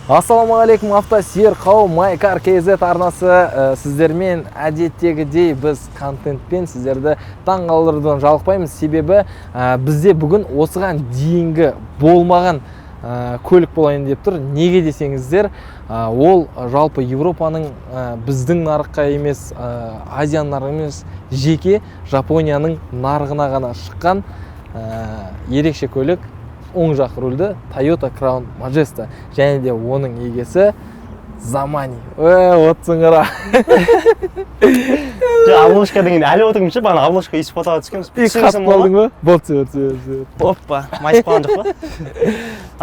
Ассалаумағалейкум автосүйер қауым, Майкар KZ арнасы сіздермен әдеттегідей біз контентпен сіздерді таңғалдырудан жалықпаймыз. Себебі бізде бүгін осыған дейінгі болмаған көлік болайын деп тұр. Неге десеңіздер, ол жалпы Европаның біздің нарыққа емес, Азияның нарығына емес, жеке Жапонияның нарығына ғана шыққан ерекше көлік. Оң жақ рульді Toyota Crown Majesta, және де оның егесі Zamani. Отсыңыра. Обложка деген әлі отырмын ше, бана обложка иісіп фотоға түскенбіз. Қатып қалдың ба? Болды. Оппа, майысып қалған жоқ па?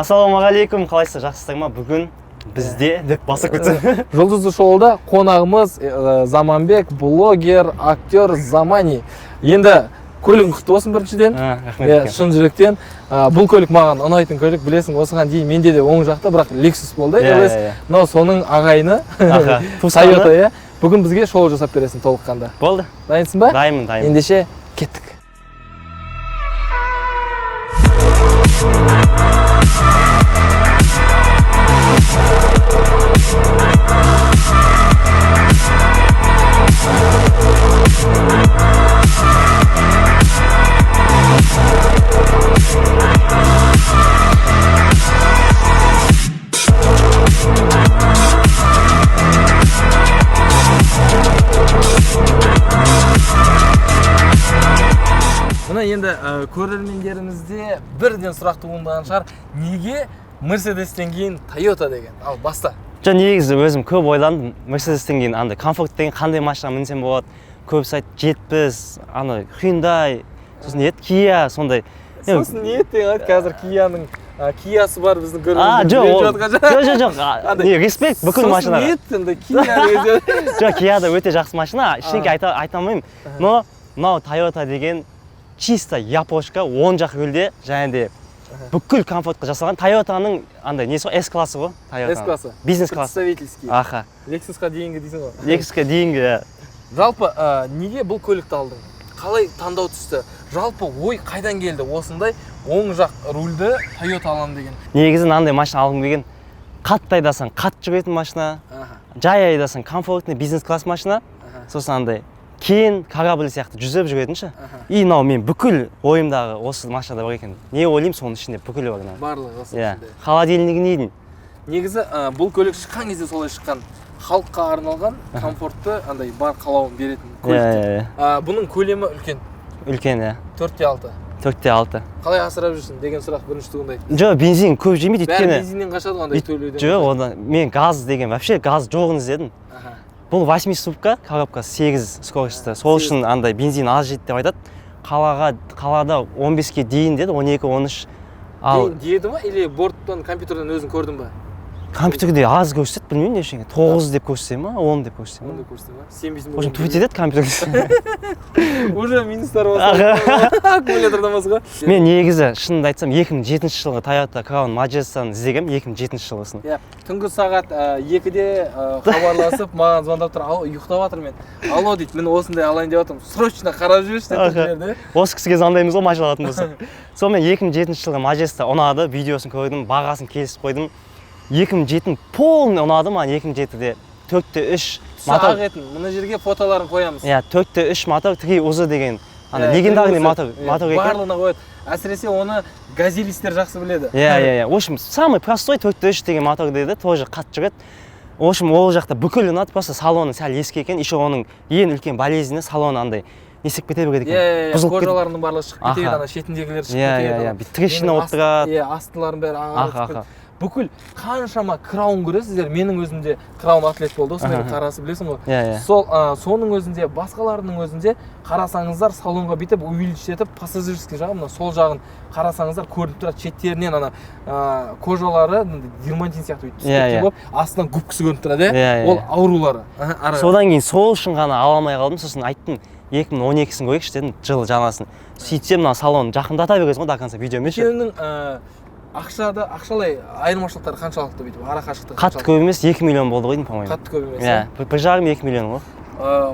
Ассалаумағалейкум, қалайсыздар, жақсысыздар ма? Бүгін бізде деп басып кетті. Жұлдызды шоуда қонағымыз Заманбек, блогер, актер Zamani. Енді көлігің құтты болсын біріншіден. Рахмет. Шын жүректен. Бұл көлік маған ұнайтын көлік, білесің, осыған дейін менде де оң жақта, бірақ Lexus болды. Мынау соның ағайыны Toyota. Бүгін бізге шоу жасап бересің толыққанда. Болды. Дайынсың ба? Дайынмын. Ендеше кеттік. Енді көрермендерімізде бірден сұрақ туындаған шығар, неге Mercedes-тен кейін Toyota деген? Ал баста. Негізі өзім көп ойландым. Mercedes-тен кейін андай комфорт деген қандай машина мінсем болады? Көбісі айтты 70, ана Hyundai, сосын Kia, сондай. Сосын не еттің қазір Kia-ның Kia-сы бар біздің көрермендер. Жоқ. Респект бүкіл машинаға. Сосын не еттің Kia-ға? Жоқ, Kia-да өте жақсы машина. Ештеңе айта алмаймын. Но мынау Toyota деген чисто япошка, оң жақ рөлде, және де бүкіл комфортқа жасалған. Toyota-ның андай несі ғой, S-классы ғой. S-классы. Бизнес классы. Представительский. Аха. Lexus-қа дейінгі дейсің ғой. Lexus-қа дейінгі. Жалпы, неге бұл көлікті алдың? Қалай таңдау түсті? Жалпы ой қайдан келді? Осындай оң жақ рульді Toyota алам деген. Негізі мынандай машина алғым келген. Қатты айдасаң, қатты жүретін машина. Жай айдасаң, комфортный бизнес класс машина. Сосын андай кейін корабль сияқты жүзіп жүретін ше. И мынау мен бүкіл ойымдағы осы машинада бар екен. Не ойлаймын, соның ішінде бүкілі бар. Барлығы осы ішінде. Холодильнигі не дейін? Негізі бұл көлік шыққан кезде солай шыққан. Халыққа арналған комфортты андай бар қалауын беретін көлік. Бұның көлемі үлкен. Үлкен, 4.6. 4.6. Қалай асырап жүрсің деген сұрақ бірінші туындайды. Жоқ, бензин көп жемейді өйткені. Бәрі бензиннен қашады ғой андай төлеуден. Жоқ, одан мен газ деген вообще газ жоғын іздедім. Бұл 8 ступка, коробка 8 скорості. Сол үшін андай бензин аз жейді деп айтады. Қалада 15-ке дейін деді, 12-13. Деді ма? Или борттан, компьютерден өзің көрдің ба? Компьютерде аз көрсетеді, білмеймін дешеңе. 9 деп көрсете ма, 10 деп көрсете ма? 10 деп көрсете ма? 7 В общем, түбет етеді компьютерде. Уже минустар басқа. Аккумулятордан басқа. Мен негізі, шынымды айтсам, 2007 жылғы Toyota Crown Majesta'ны іздегем, 2007 жылғысын. Түнгі сағат 2-де хабарласып, маған звондап тұр, ұйықтап жатыр мен. Алло дейді, мен осындай алайын деп жатырмын. Срочно қарап жіберші. Осы кісіге звондаймыз ғой машина алатын болса. Сонымен 2007 жылғы Majesta ұнады, видеосын көрдім, бағасын келісіп қойдым. 2007 полный ұнады маған 2007-де 4.3 мотор. Мына жерге фотоларын қоямыз. 4.3 мотор, 3 ұзы деген легендарный мотор екен. Барлығына қояды. Әсіресе оны газелистер жақсы біледі. В общем, самый простой 4.3 деген мотор деді, тоже қатты жүреді. В общем, ол жақта бүкіл ұнады, просто салоны сәл ескі екен. Еще оның ең үлкен болезні салоны андай несіп кете береді екен. Кожаларының барлығы шығып кетеді, ана шетіндегілер шығып кетеді. Трещина болып тұрады. Астыларын бәрі ағып бүкіл қаншама краун көресіздер. Менің өзімде краун атлет болды, осындай қарасы білесің ғой. Соның өзінде, басқаларының өзінде қарасаңыздар салонға бүйтіп увеличетіп, пассажирский жағы, мына сол жағын қарасаңыздар көрініп тұрады, шеттерінен ана кожалары дермантин сияқты бүйтіп болып, астынан губкасы көрініп тұрады, ол аурулары. Содан кейін сол үшін ғана ала алмай қалдым, сосын айттым 2012-сін көрейікші дедім, жыл жаңасын. Сөйтсем мына салонын жақындата бересің ғой до конца видеомен ше. Ақшалай айырмашылықтары қаншалықты бүйтіп, ара қашықтығы қатты көп емес, 2 миллион болды ғой деймін, по-моему. Қатты көп емес. 1,5-2 миллион ғой.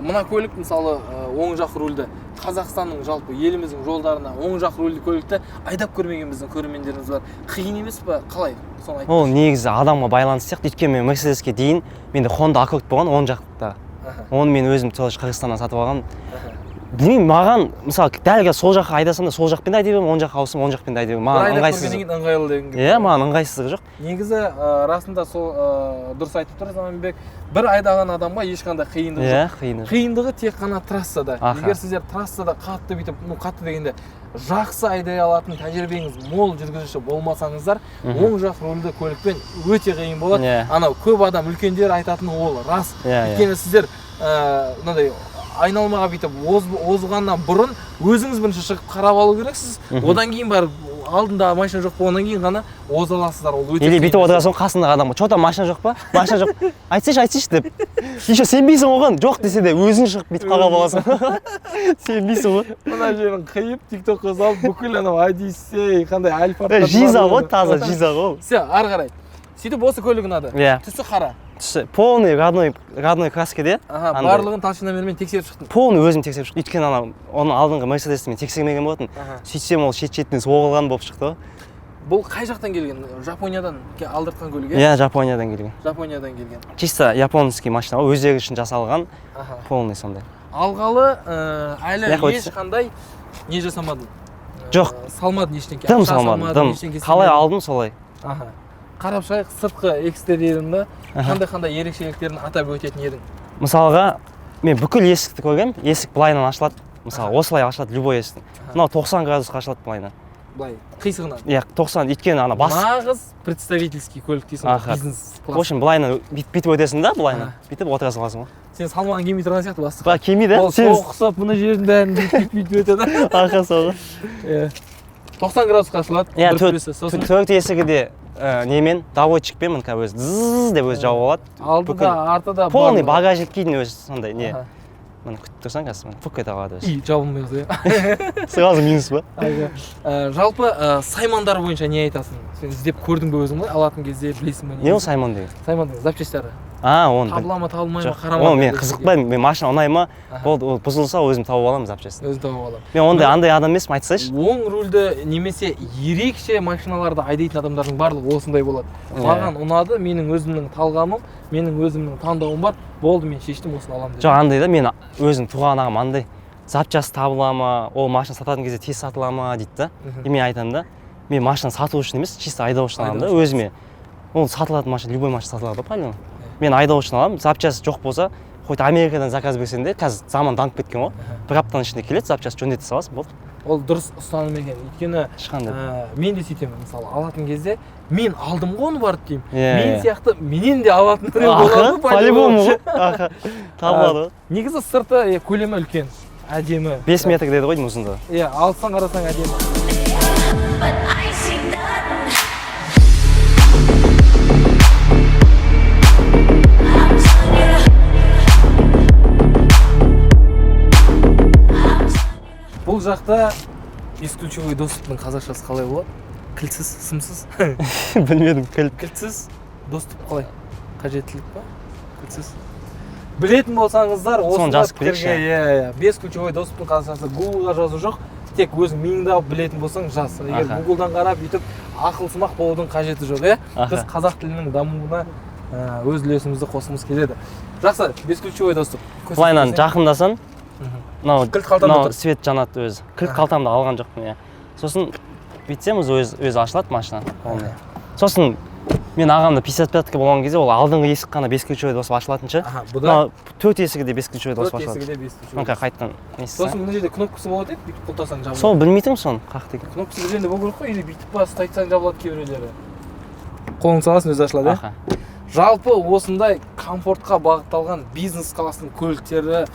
Мына көлік мысалы оң жақ рульді Қазақстанның жалпы еліміздің жолдарына оң жақ рульді көлікті айдап көрмеген біздің көрермендеріміз бар. Қиын емес па? Қалай? Соны айтыңызшы. Ол негізі адамға байланысты сияқты. Өйткені мен Mercedesке дейін менде Honda Accord болған оң жақта. Оны мен өзім Қырғызстаннан сатып алған. Білмеймін, маған мысалы дәл сол жаққа айдасам да сол жақпен де айдай беремін, оң жаққа ауысам оң жақпен де айдай беремін. Маған ыңғайсыз. Ыңғайлы деген. Иә, маған ыңғайсыздығы жоқ. Негізі расында сол дұрыс айтып тұр Заманбек. Бір айдаған адамға ешқандай қиындығы жоқ. Иә, қиындығы. Қиындығы тек қана трассада. Егер сіздер трассада қатты бүйтіп, қатты дегенде жақсы айдай алатын тәжірибеңіз мол жүргізуші болмасаңыздар, оң жақ рульді көлікпен өте қиын болады. Анау көп адам үлкендер айтатын ол рас. Өйткені сіздер мынандай айналмаға бүйтіп озғаннан бұрын өзіңіз бірінші шығып қарап алу керексіз. Одан кейін барып алдында машина жоқ болғаннан кейін ғана оза аласыздар. Ол өте. Или бүйтіп отырасың қасындағы адамға, "Чо там машина жоқ па? Машина жоқ. Айтсайшы" деп. Еще сенбейсің оған, жоқ десе де өзің шығып бүйтіп қарап аласың. Сенбейсің ғой. Мына жерін қиып, TikTokқа салып, бүкіл анау Одиссей, қандай Альфардтар. Жиза ғой, таза жиза ғой. Все, ары қарай. Сөйтіп осы көлік ұнады. Түсі қара. Полный родной краскеде. Барлығын толщиномермен тексеріп шықтым. Полный өзім тексеріп шықтым. Өйткені ана оның алдыңғы Mercedesті мен тексермеген болатын. Сөйтсем ол шет-шетінен соғылған болып шықты. Бұл қай жақтан келген? Жапониядан алдыртқан көлік? Иә, Жапониядан келген. Жапониядан келген. Чисто японский машина ғой, өздері үшін жасалған. Полный сондай. Алғалы әлі ешқандай не жасамадың? Жоқ. Салмадың ештеңке. Дым салмадым. Қалай алдым солай. Қарап шығайық, сыртқы экстерьерінде қандай ерекшеліктерін атап өтетін едің? Мысалға, мен бүкіл есікті көргем, есік былайынан ашылады. Мысалы, осылай ашылады любой есіктің. Мынау 90 градусқа ашылады былайынан. Былай, қисығынан? Иә, 90, өйткені ана бас. Нағыз представительский көлік дейсің, бизнес класс. В общем, былайынан бүйтіп өтесің да, былайынан. Бүйтіп отыра саласың ғой. Сен салмағын келмей тұрған сияқты бастық. Ба, келмейді. Ол соқсап, мұны жердің бәрін бүйтіп өтеді. Арқа соғы. 90 градусқа ашылады. Иә, төрт есігі де немен, доводчикпен мүнка өзі зззз деп өзі жауып алады. Алдыда, артыда полный багажник кейдің өзі сондай не. Мені күтіп тұрсаң қазір, фук ете қалады өзі. И, жабылмай қалса. Сразу минус ба? Жалпы саймандар бойынша не айтасың? Сен іздеп көрдің бе өзің бе? Алатын кезде білесің бе? Не ол сайман деген? Сайман деген запчастары. Оны табыла ма, табылмай ма, қарама. Ол мен қызықпаймын, мен машина ұнай ма, ол бұзылса өзім тауып аламын запчастын. Өзім тауып аламын. Мен ондай андай адам емеспін, айтсайшы. Оң рульді немесе ерекше машиналарды айдайтын адамдардың барлығы осындай болады. Маған ұнады, менің өзімнің талғамым, менің өзімнің таңдауым бар. Болды, мен шештім, осыны аламын деп. Жоқ, андай да, мен өзім туған ағам андай запчасть табыла ма, ол машина сататын кезде тез сатыла ма дейді да. Мен айтамын да, мен машина сату үшін емес, чисто айдау үшін аламын да өзіме. Ол сатылатын машина, любой машина сатылады, правильно? Мен айдау үшін аламын, запчасть жоқ болса, хоть Америкадан заказ берсең де, қазір заман дамып кеткен ғой. Бір аптаның ішінде келеді, запчасть жөндете саласың, болды. Ол дұрыс ұстаным екен. Өйткені мен де сөйтемін, мысалы, алатын кезде мен алдым ғой оны барып деймін. Мен сияқты менен де алатын болады. По-любому ғой. Табылады ғой. Негізі сырты көлемі үлкен, әдемі. 5 метр деді ғой ұзындығы. Иә, алсаң қарасаң әдемі. Бұл жақта бесключевой доступтың қазақшасы қалай болады? Кілтсіз, сымсыз? Білмедім, кілтсіз доступ қалай? Қажеттілік па? Кілтсіз. Білетін болсаңыздар, осында пікірге, бесключевой доступтың қазақшасы Google-ға жазу жоқ, тек өзің миыңда білетін болсаң жаз. Егер Google-дан қарап бүйтіп ақылсымақ болудың қажеті жоқ, біз қазақ тілінің дамуына өз үлесімізді қосқымыз келеді. Жақсы, бесключевой доступ. Былайынан жақындасын. Кілт қалтамда тұр. Свет жанады өзі. Кілт қалтамда алған жоқпын. Сосын бүйтсем өзі ашылады машина. Сосын мен ағамда 55-ке болған кезде ол алдыңғы есік қана бесключевой доступ ашылатынша. Бұда 4 есігі де бесключевой доступ ашылады. 4 есігі де бесключевой. Онка қайттан несі. Сосын мына жерде кнопкасы болады еді, бүйтіп құлтасаң жабылады. Сол білмейтім соны, қақ деген. Кнопкасы бір жерде болу керек қой, или бүйтіп басып айтсаң жабылады кейбіреулері. Қолың саласың өзі ашылады. Жалпы осындай комфортқа бағытталған бизнес классының көліктері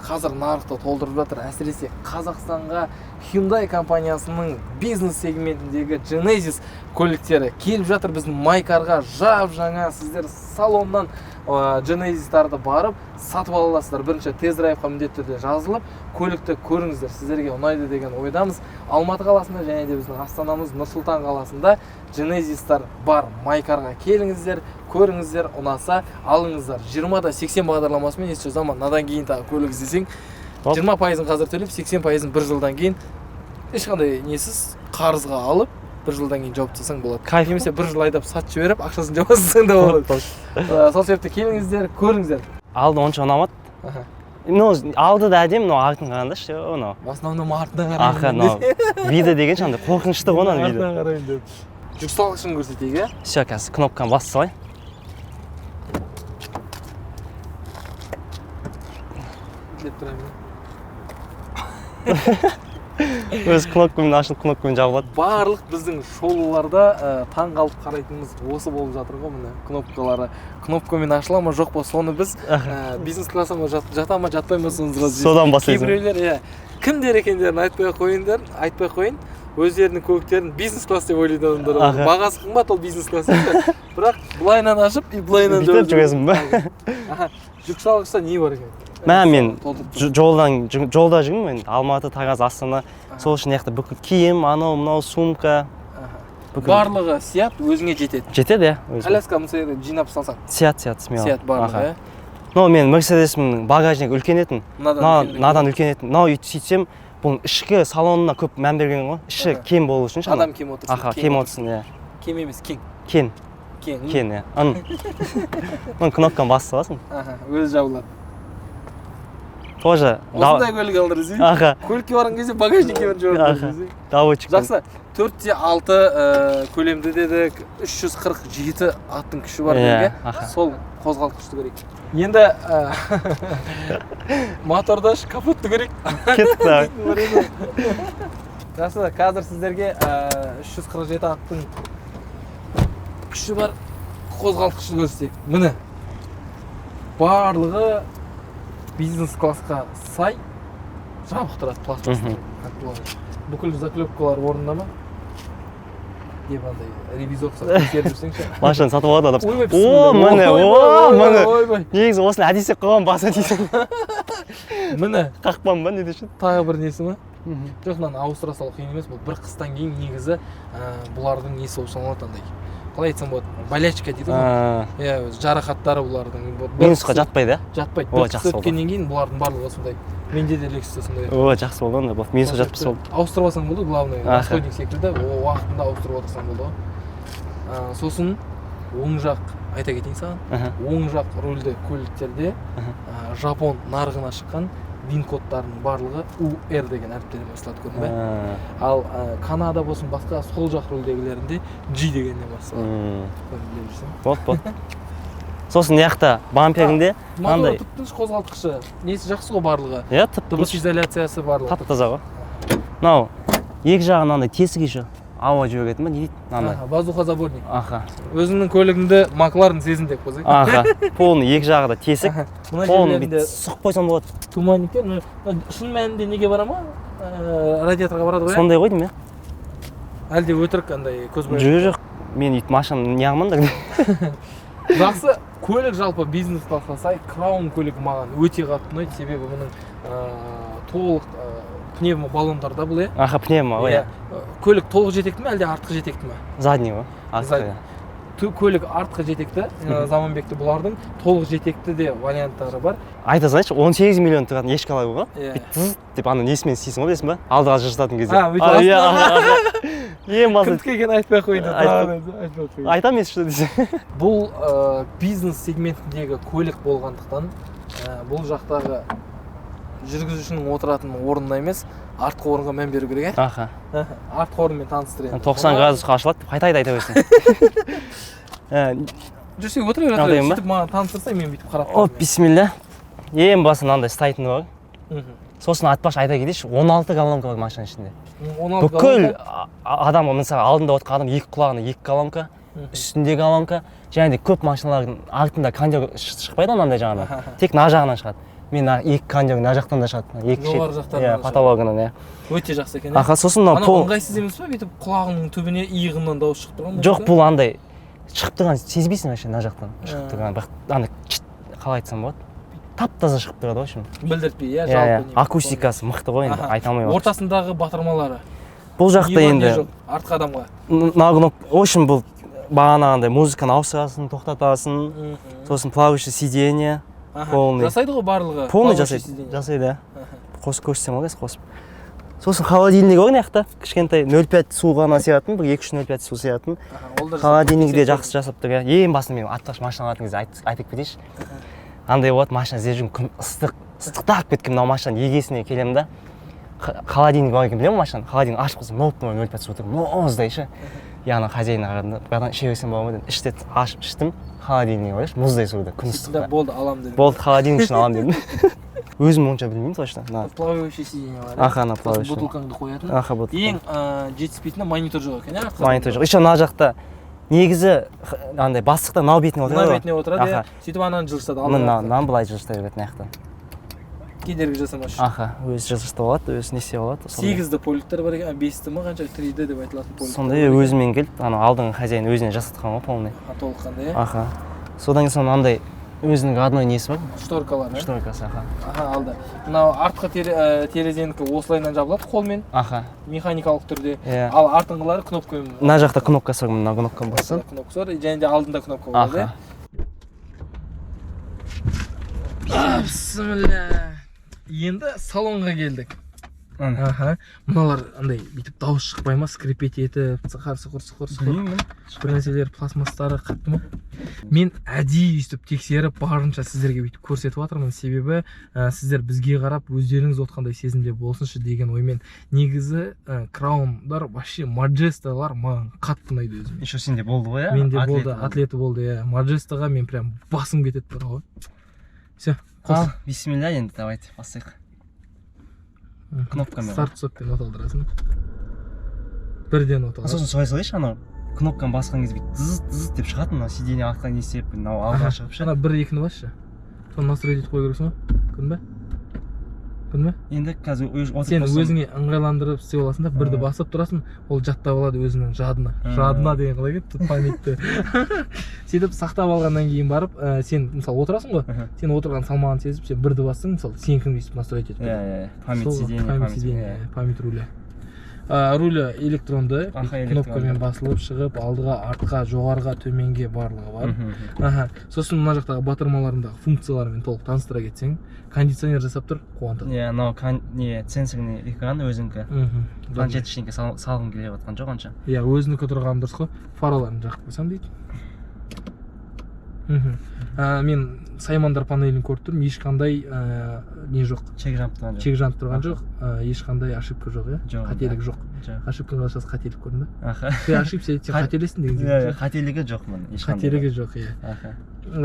қазір нарықты толтырып жатыр. Әсіресе Қазақстанға Hyundai компаниясының бизнес сегментіндегі Genesis көліктері келіп жатыр. Біздің Майкарға жап-жаңа, сіздер салоннан Genesis'тарды барып сатып ала аласыздар. Бірінші тест-драйвқа міндетті түрде жазылып, көлікті көріңіздер, сіздерге ұнайды деген ойдамыз. Алматы қаласында және де біздің астанамыз Нұр-Сұлтан қаласында Genesis'тар бар. Майкарға келіңіздер, көріңіздер, ұнаса алыңыздар. 20-да 80 бағдарламасымен еш заман надан кейін тағы көлік іздесең 20% қазір төлеп 80% бір жылдан кейін ешқандай несіз қарызға алып бір жылдан кейін жауып тастасаң болады. Кайф. Немесе бір жыл айдап сатып жіберіп ақшасын жауып тастасаң да болады. Сол себепті келіңіздер, көріңіздер. Алды онша ұнамады. Ну, алды да әдемі, но артын қарағанда ше, ну. В основном артына қараймын. Аха, ну, видео деген шандай қорқынышты ғой оның видео. Артына қараймын деп. Жүк салғышын көрсетейік, иә? Все, қазір кнопканы басып салайын. Деп тұрайын. Өз кнопкамен ашылып, кнопкамен жабылады. Барлық біздің шоуларда таң қалып қарайтынымыз осы болып жатыр ғой, міне кнопкалары. Кнопкамен ашыла ма жоқ па, соны біз бизнес классқа жата ма жатпай ма соныңызға содан бастайсың. Кейбіреулер кімдер екендерін айтпай қойын, өздерінің көліктерін бизнес класс деп ойлайды адамдар. Бағасы қымбат ол бизнес класс. Бірақ бұлайынан ашып, бұлайынан бүйтіп жүресің ба? Жүк салғышта не бар екен? Мен жолда жүрмін, мен Алматы, Тараз, Астана. Сол үшін яқты бүкіл киім, анау, мынау, сумка. Барлығы сият өзіңе жетеді. Жетеді, иә. Коляска мысалы жинап салсаң. Сият, смело. Сият барлығы, иә. Но мен Мерседесімнің багажник үлкен етін, надан үлкен етін. Мынау сөйтсем, бұл ішкі салонына көп мән берген ғой. Іші кем болу үшін. Адам кем отырсын. Аха, кем отырсын, иә. Кем емес, кең. Кен, иә. Оның кнопканы басып саласың. Өзі жабылады. Тоже осындай көлік алдырызы. Көлікке барған кезде багажникке бір жауап. Давочек. Жақсы. 4/6 көлемді дедік, 347 аттың күші бар дедік. Сол қозғалтқышты көрейік. Енді мотордаш капотты көрейік. Кеттік та. Жақсы, қазір сіздерге 347 аттың күші бар қозғалтқышты көрсетейік. Міне. Барлығы бизнес классқа сай жабық тұрады пластмастан. Бүкіл заклепкалар орнында ма? Деп андай ревизор тексеріп жүрсеңші. Машина сатып алады адам. Міне. Негізі осыны әдейісек қойған баса дейсің. Міне. Қақпан ба не дешін? Тағы бір несі ма? Жоқ, мынаны ауыстыра салу қиын емес. Бұл бір қыстан кейін негізі бұлардың несі болып саналады андай. Қалай айтсам болады? Болячка дейді ғой. Иә, жарақаттары бұлардың. Минусқа жатпайды, иә? Жатпайды. Бір қыс өткеннен кейін бұлардың барлығы сондай. Менде де лексусте сондай. Жақсы болды онда. Минусқа жатпаса болды. Ауыстырып алсаң болды, главное. Расходник секілді, уақытында ауыстырып отырсаң болды ғой. Сосын оң жақ, айта кетейін саған, оң жақ рөлді көліктерде Жапон нарығына шыққан вин кодтарының барлығы UR деген әріптермен басталады, көрдің бе? Ал Канада болсын басқа сол жақ рөлдегілерінде G дегеннен басталады. Болды. Сосын яқта бамперінде мотор тып-тыныш қозғалтқышы. Несі жақсы ғой барлығы. Иә, тып-тыныш. Дыбыс изоляциясы барлығы. Тап-таза ғой. Мынау екі жағынан андай тесік еще. Ауа жіберетін ба, не дейді? Воздухозаборник. Өзіңнің көлігіңді Макларын сезін деп қойсай. Полный екі жағы да тесік. Полный бүйтіп сұқып қойсам болады. Туманниктер, шын мәнінде неге бара ма? Радиаторға барады ғой? Сондай қойдым, иә. Әлде өтірік андай көз бойы? Жоқ, мен үйтіп машинаны неғымын да. Жақсы, көлік жалпы бизнес классқа сай, краун көлік маған өте қатты ұнайды, себебі бұның толық пневмо баллондарда бұл, иә? Пневмо, иә. Көлік толық жетекті ме, әлде артқы жетекті ме? Задний ғой, артқы. Көлік артқы жетекті, Заманбекті бұлардың толық жетекті де варианттары бар. Айта салайыншы, 18 миллион тұратын ешкалай ғой, бүйтіп деп ана несімен істейсің ғой, дейсің ба? Алдыға жылжытатын кезде. Кімдікі екен айтпай қойды. Айтам есі что десең. Бұл бизнес сегментіндегі көлік болғандықтан бұл жақтағы жүргізушінің отыратын орнына емес, артқы орынға мән беру керек, Аха. Артқы орынмен таныстырайын. 90 градусқа ашылады деп қайта айта берсең. Жүрсек отыра береді, сөйтіп маған таныстырсай, мен бүйтіп қарап қаламын. Бисмилля. Ең басы мынандай стайтыны бар. Сосын атпаш айта кетейінші, 16 колонка бар машина ішінде. Бүкіл адам, мысалы алдында отырған адам екі құлағына екі колонка, үстінде колонка, және де көп машиналардың артында кондер шықпайды онандай жағынан. Тек на жағынан шығады. Мен екі кондер на жақтан да шығады. Жоғары жақтан. Патологынан, иә. Өте жақсы екен. Сосын ыңғайсыз емес па, бүйтіп құлағының түбіне иығынан дауыс шығып тұрған? Жоқ, бұл андай шығып тұрған сезбейсің вообще на жақтан шығып тұрған. Бірақ андай қалай айтсам болады? Тап-таза шығып тұрады ғой үшін. Білдіртпей, иә, жалпы. Акустикасы мықты ғой енді, айта алмаймын. Ортасындағы батырмалары. Бұл жақта енді артқы адамға. Очень бұл бағанағындай музыканы ауыстырасың, тоқтатасың, сосын плавающий сиденье. Жасайды ғой барлығы. Полный жасайды, қосып көрсетсем ғой қосып. Сосын холодильник бар мына жақта, кішкентай 0,5 су ғана сиятын, бір 2-3 0,5 су сиятын. Холодильникті де жақсы жасап тұр. Ең басында мен аттағыш машина алатын кезде айтып кетейінші. Андай болады, машина іздеп жүрмін, күн ыстықтап кеткен мынау машинаның егесіне келемін да. Холодильник бар екен білемін машинаны. Холодильник ашып қойсам, 0,5 су тұр. Мұздай ше. Яғни хозяйына қарадым да, бірден іше берсем болады ма дедім. Іште ашып іштім, холодильник бар, мұздай суды, күн ыстықта. Болды, алам дедім. Болды, холодильник үшін алам дедім. Өзім онша білмеймін точно. Плавающий сиденье бар. Ана плавающий. Бутылкаңды қоятын. Бутылка. Ең жетіспейтіні монитор жоқ екен, монитор жоқ. Еще мына жақта негізі андай бастықта мынау бетіне отырады. Мына бетіне отырады, сөйтіп ананы жылжытады. Мынаны былай жылжыта береді мына жақтан. Кедергі жасамас. Өзі жылжытып алады, өзі не істеп алады. 8-ді поликтер бар екен, 5-ті ма қанша 3-ді деп айтылатын поликтер. Сондай өзімен келіп, алдыңғы хозяин өзіне жасатқан ғой полный. Толыққанда, иә? Содан кейін андай өзінің родной несі бар? Шторкалар, иә? Шторкасы, алды. Мынау артқы терезенікі осылайынан жабылады қолмен. Механикалық түрде. Ал артыңғылары кнопкамен. Мына жақта кнопкасы бар, мына кнопка бассын. Кнопкасы бар, және де алдында кнопка болады. Бисмилля. Енді салонға келдік. Мыналар андай бүйтіп дауыс шықпай ма, скрипеть етіп, сықыр. Бір нәрселер пластмастары қатты ма? Мен әдейі өйстіп тексеріп, барынша сіздерге бүйтіп көрсетіп жатырмын. Себебі сіздер бізге қарап өздеріңіз отқандай сезімде болсыншы деген оймен. Негізі краундар, вообще маджесталар маған қатты ұнайды өзіме. Еще сенде болды ғой, иә? Менде болды, атлеті болды, иә. Маджестаға мен прям басым кетеді бар ғой. Все. Ал, бисмилля, енді давайте басайық. Кнопкамен. Старт стоппен оталдырасың. Бірден оталдырасың. Сосын солай салайыншы, анау кнопканы басқан кезде зыз деп шығатын, мынау сиденье артқа не істеп, мынау алға шығып ше. Ана 1-2-ні басшы. Соны настрой етіп қой керексің ба? Көрдің бе? Енді қазір сен өзіңе ыңғайландырып істеп аласың да, бірді басып тұрасың, ол жаттап алады өзінің жадына. Жадына деген қалай кетті, памятті. Сөйтіп сақтап алғаннан кейін барып, сен мысалы отырасың ғой, сен отырған салмағын сезіп, сен бірді бассың, мысалы сенікін өйстіп настрой етіп. Память сиденье, память руля. Рулі электронды, кнопкамен басылып шығып, алдыға, артқа, жоғарға, төменге барлығы бар. Сосын мына жақтағы батырмаларындағы функцияларымен толық таныстыра кетсең, кондиционер жасап тұр, қуантады. Мынау сенсорный экран өзіңкі. Планшет ішінке салғым келе жатқан жоқ анша. Өзінікі тұрған дұрыс қой, фараларын жақып қойсам дейді. Мен саймандар панелін көріп тұрмын, ешқандай не жоқ. Чек жанып тұрған жоқ, ешқандай ошибка жоқ, қателік жоқ. Ошибканың қалшасы қателік көрдің бе? Сен ошибся, сен қателестің деген сияқты. Қателігі жоқ мұның, ешқандай. Қателігі жоқ, иә.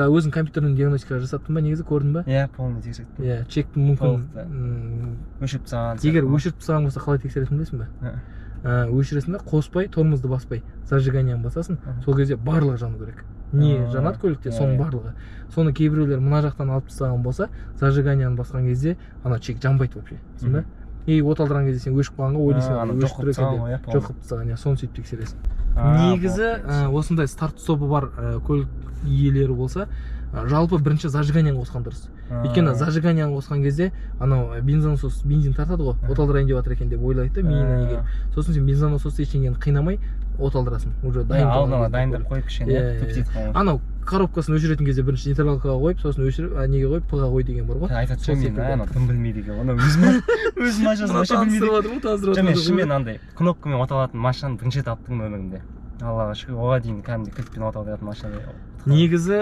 Өзің компьютердің диагностикаға жасаттың ба, негізі көрдің ба? Иә, полный тексерттім. Чекті мүмкін өшіріп тастаған. Егер өшіріп тастаған болса қалай тексересің білесің бе? Өшіресің бе, қоспай, тормозды баспай, зажиганияны басасың, сол кезде барлығы жану керек. Не жанат көлікте, соның барлығы. Соны кейбіреулер мына жақтан алып тастаған болса, зажиганияны басқан кезде ана чек жанбайды вообще. Түсіндің бе? Оталдырған кезде сен өшіп қалғанға ойлайсың, өшіп тұр екен деп, жоқ қылып тастаған, соны сөйтіп тексересің. Негізі осындай старт стопы бар көлік иелері болса, жалпы бірінші зажиганияны қосқан дұрыс. Өйткені зажиганияны қосқан кезде анау бензин тартады ғой, оталдырайын деп жатыр екен деп ойлайды да, миына неге. Сосын сен бензонасосты ештеңені қинамай оталдырасың. Уже дайындап қойып кішкене түптейді қалған. Анау коробкасын өшіретін кезде бірінші нейтралкаға қойып, сосын өшіріп, неге қойып, пыға қой деген бар ғой. Айтады мен, ана тым білмейді екен. Оны өз машинасын вообще білмейді. Мен шынымен андай кнопкамен оталатын машинаны бірінші рет алыптым өмірімде. Аллаға шүкір, оған дейін кәдімгі кілтпен оталдыратын машина. Негізі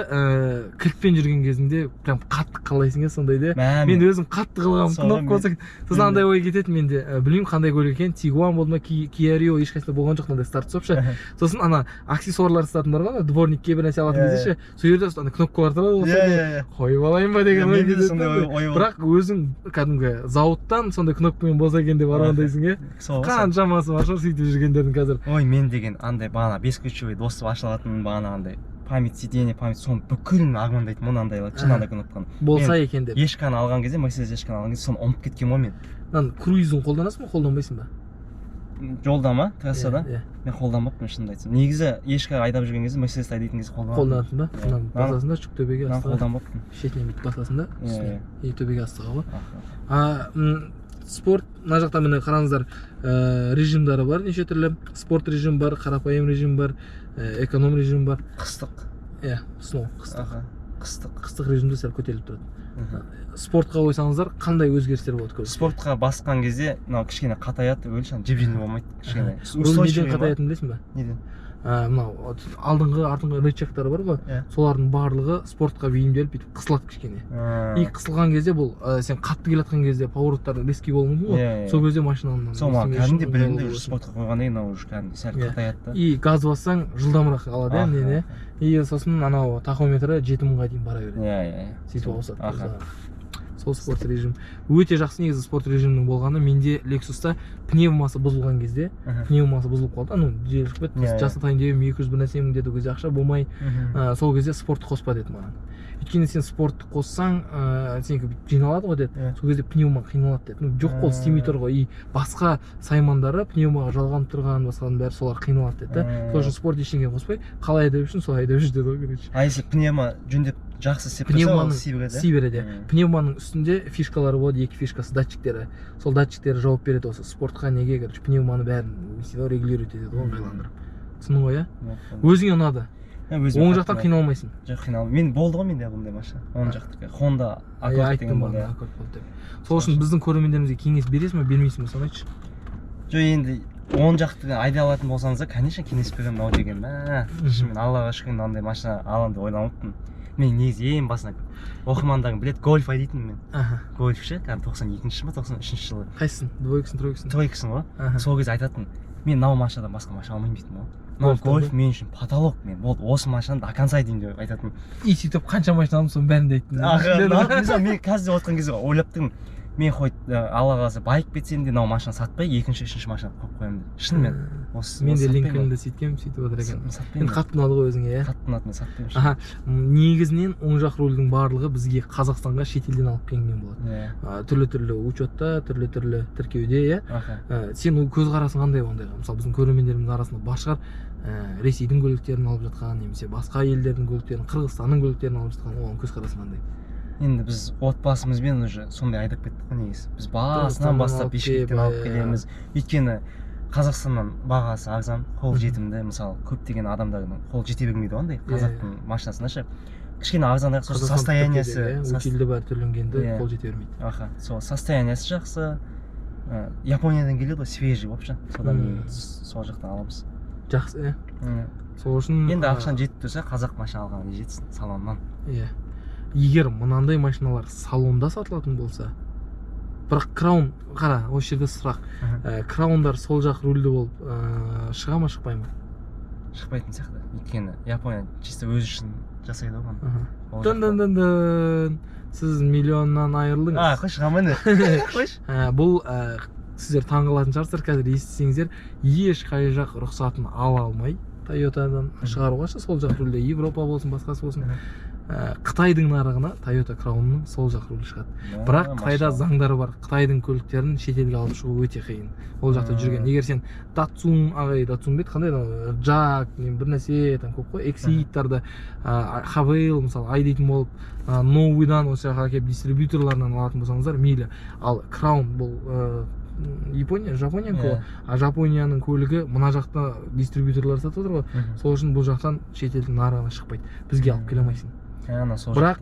кілтпен жүрген кезінде прям қатты қалайсың иә сондайды. Мен өзім қатты қалғанмын, кнопка болса. Сосын андай ой кетеді менде. Білмеймін қандай көлік екен, Tiguan болды ма, Kia Rio ешқайсында болған жоқ, мынандай старт стопшы. Сосын ана аксессуарлар сататын бар ғой, дворникке бір нәрсе алатын кезде ше, сол жерде ана кнопкалар тұрады ғой. Қойып алайын ба деген ой кетеді. Бірақ өзің кәдімгі зауыттан сондай кнопкамен болса екен деп армандайсың иә. Қаншамасы бар шығар сөйтіп жүргендердің қазір. Ой, мен деген андай бағана бесключевый досты ашылатын бағана андай память сиденье, память соны бүкілін армандайтын мұны андайлады, шын андай кнопканы. Болса екен деп. Ешканы алған кезде, Mercedes ешканы алған кезде соны ұмытып кеткен ғой мен. Круизін қолданасың ба, қолданбайсың ба? Жолда ма, трассада? Мен қолданбаппын шынымды айтсам. Негізі ешкі айдап жүрген кезде, Mercedes айдайтын кезде қолданатын ба? Басасың да, жүк төбеге астыға. Қолданбаппын. Шетінен бүйтіп басасың да, и төбеге астыға ғой. Спорт, мына жақта міне қараңыздар, режимдары бар, неше түрлі. Спорт режим бар, қарапайым режим бар, эконом режим бар. Қыстық. Сноу, қыстық. қыстық режимде сәл көтеріліп тұрады. Спортқа қойсаңыздар қандай өзгерістер болады көбісі? Спортқа басқан кезде мынау кішкене қатаяды, өлшен жеп-жеңіл болмайды кішкене. Неден қатаятынын білесің бе? Неден? Мынау алдыңғы артыңғы рычагтары бар ғой, солардың барлығы спортқа бейімделіп бүйтіп қысылады кішкене. И қысылған кезде бұл сен қатты келе жатқан кезде поворттар риски болуы мүмкін ғой. Сол кезде машинаның сол кәдімгідей білімді спортқа қойғаннан кейін мынау уже кәдімгі сәл қатаяды да. И газ бассаң жылдамырақ алады, не. И сосын анау тахометрі 7000-ға дейін бара береді. Сөйтіп ауысады. Сол спорт режим өте жақсы. Негізі спорт режимінің болғаны менде Lexus'та пневмасы бұзылған кезде, пневмасы бұзылып қалды. Жел шығып кетті. Жасатайын деп 200 бір нәрсе мың деді, ол кезде ақша болмай, сол кезде спортты қоспа деді маған. Өйткені сен спортты қоссаң, сенікі жиналады ғой деді. Сол кезде пневма қиналады деді. Жоқ қол істемей тұр ғой. И басқа саймандары пневмаға жалғанып тұрған, басқаның бәрі солар қиналады деді. Сол үшін спорт ештеңе қоспай, қалай айдап жүрсің, солай айдап жүр деді ғой, короче. Если пневма жөндеп жақсы істеп тұрса, ол сүй береді. Пневманың үстінде фишкалары болады, екі фишкасы, датчиктері. Сол датчиктері жауап береді осы спортқа неге, короче, пневманы бәрін регулировать етеді, ыңғайландырып. Түсіндің ғой, өзіңе ұнады. Оң жақтан қиналмайсың. Жоқ, қиналмаймын. Мен болды ғой менде бұндай машина. Оң жақтікі. Honda Accord деген болды. Сол үшін біздің көрермендерімізге кеңес бересің бе, бермейсің бе, соны айтшы. Жоқ, енді оң жақтікі айдай алатын болсаңыз, конечно, кеңес беремін мынау деген. Мен Аллаға шүкір мынандай машина аламын деп ойламаппын. Мен негізі ең басына оқырмандарым біледі, гольф айдайтынмын мен. Гольф ше, кәдімгі 92-ші ма, 93-ші жылы. Қайсың? Двойкасын, тройкасын? Тройкасын ғой. Сол кезде айтатын, мен мынау машинадан басқа машина алмаймын дейтін ғой. Мынау гольф мен үшін потолок, мен болды осы машинаны до конца айдайын деп айтатын. И сөйтіп қанша машина алдым, соның бәрін де айттың. Мысалы мен қазір отырған кезде ойлап тұрмын, мен Алла қаласа байып кетсем де мынау машина сатпай, екінші, үшінші машина қойып қоямын деп. Шынымен. Мен де Линкольнді сөйткем, сөйтіп отыр екен. Енді қатты ұнады ғой өзіңе, Қатты ұнады, мен сатпаймын. Негізінен оң жақ рөлдің барлығы бізге Қазақстанға шетелден алып келген болады. Түрлі-түрлі учетта, түрлі-түрлі тіркеуде, Сен көзқарасың қандай ондайға? Мысалы біздің көрермендеріміздің арасында бар шығар, Ресейдің көліктерін алып жатқан, немесе басқа елдердің көліктерін, Қырғызстанның көліктерін алып жатқан, оған көзқарасың қандай? Енді біз отбасымызбен уже сондай айдап кеттік қой негізі. Біз басынан бастап Бишкектен алып келеміз. Өйткені Қазақстаннан бағасы арзан, қол жетімді. Мысалы, көптеген адамдардың қол жете бермейді ондай қазақтың машинасына ше. Кішкене арзанырақ, сосын состояниясы, утилді бәрі түрленгенді қол жете бермейді. Сол состояниясы жақсы. Япониядан келеді ғой, свежий вообще. Содан кейін сол жақтан аламыз. Жақсы, Сол үшін енді ақшан жетіп тұрса, қазақ машина алғанға жетсін салоннан. Егер мынандай машиналар салонда сатылатын болса, бірақ краун, қара, осы жерде сұрақ, краундар сол жақ рульді болып шыға ма, шықпай ма? Шықпайтын сияқты. Өйткені Япония чисто өзі үшін жасайды ғой. Дын-дын-дын-дын, сіз миллионнан айырылдыңыз. Қойшы, ғаманы. Қойшы. Бұл сіздер таңғалатын шығарсыздар, қазір естісеңіздер, ешқай жақ рұқсатын ала алмай Toyotадан шығаруға сол жақ рульде, Европа болсын, басқасы болсын, Қытайдың нарығына Toyota Crown'ның сол жақ рөлі шығады. Бірақ Қытайда заңдары бар. Қытайдың көліктерін шетелге алып шығу өте қиын. Ол жақта жүрген. Егер сен Datsun бет қандай JAG, бір нәрсе көп қой, Exit-тарды, Haval мысалы айдайтын болып, Новыйдан осы жаққа келіп дистрибьюторларынан алатын болсаңыздар, мейлі. Ал Crown бұл Жапонияның Жапонияның көлігі мына жақта дистрибьюторлар сатып отыр ғой. Сол үшін бұл жақтан шетелдің нарығына шықпайды. Бізге алып келе алмайсың. Бірақ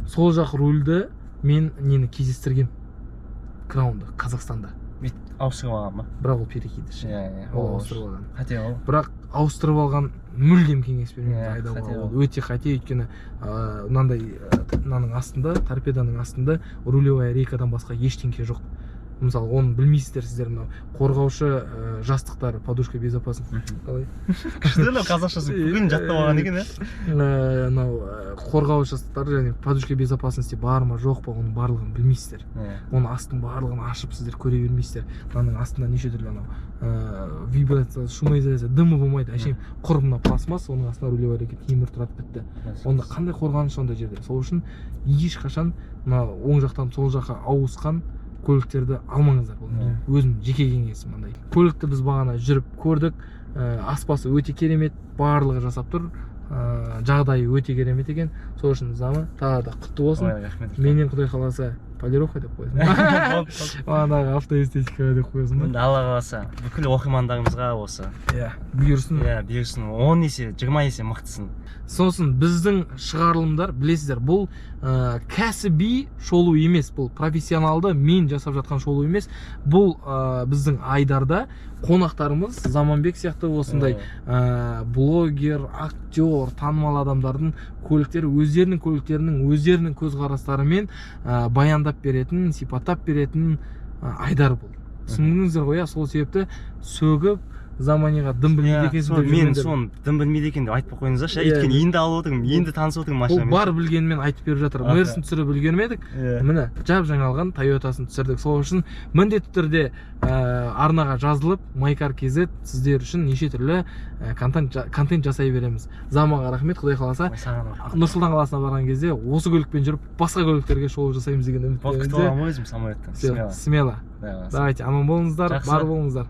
сол жақ рульді мен нені кездестіргем, Краунды Қазақстанда. Ауыстырып алған ба? Бірақ ол перекидіш. Ол ауыстырып алған. Қате ол. Бірақ ауыстырып алған мүлдем кеңес бермейді айдауға. Ол өте қате, өйткені мынаның астында, торпеданың астында рулевая рейкадан басқа ештеңке жоқ. Мысалы, оны білмейсіздер сіздер, қорғаушы жастықтары, подушка безопасности. Қалай? Күшті қазақшасы бүгін жаттап алған екен, қорғаушы жастықтары және подушка безопасности бар ма, жоқ па, оның барлығын білмейсіздер. Оның астын барлығын ашып сіздер көре бермейсіздер. Мынаның астында неше түрлі вибрация, шумоизоляция, дымы болмайды. Әшейін құр мына пластмасс, оның астына рулевая рейка темір тұрады, бітті. Онда қандай қорғаныш ондай жерде? Сол үшін ешқашан оң жақтан сол жаққа ауысқан көліктерді алмаңыздар. Өзім жеке кеңесім мындай. Көлікті біз бағана жүріп көрдік, аспасы өте керемет, барлығы жасап тұр, жағдайы өте керемет екен. Сол үшін замы тағы да құтты болсын. Менен Құдай қаласа полировка деп қоясың. Бағанағы автоэстетика деп қоясың ба? Енді алла қаласа бүкіл оқырмандарымызға осы Иә, бұйырсын. бұйырсын 10 есе 20 есе мықтысын. Сосын біздің шығарылымдар, білесіздер, бұл кәсіби шолу емес, бұл профессионалды мен жасап жатқан шолу емес. Бұл біздің айдарда қонақтарымыз Заманбек сияқты осындай блогер, актер, танымал адамдардың көліктері, өздерінің көліктерінің, өздерінің көзқарастарымен баяндап беретін, сипаттап беретін айдар бұл. Түсіндіңіздер ғой, сол себепті сөгіп Заманиға дым білмейді екенсің деп мен соны дым білмейді екен деп айтпай қойыңыздаршы. Өйткені енді алып отырмын, енді танысып отырмын машинамен. Ол бар білгенмен айтып беріп жатыр. Мерсін түсіріп үлгермедік. Міне, жап жаңалған Toyotасын түсірдік. Сол үшін міндетті түрде арнаға жазылып, MyCar.kz сіздер үшін неше түрлі контент жасай береміз. Заманға рахмет, Құдай қаласа. Нұрсұлтан қаласына барған кезде осы көлікпен жүріп, басқа көліктерге шолу жасаймыз деген үміттеміз. Күтіп аламын өзім самолеттен. Смело. Давайте, аман болыңыздар, бар болыңыздар.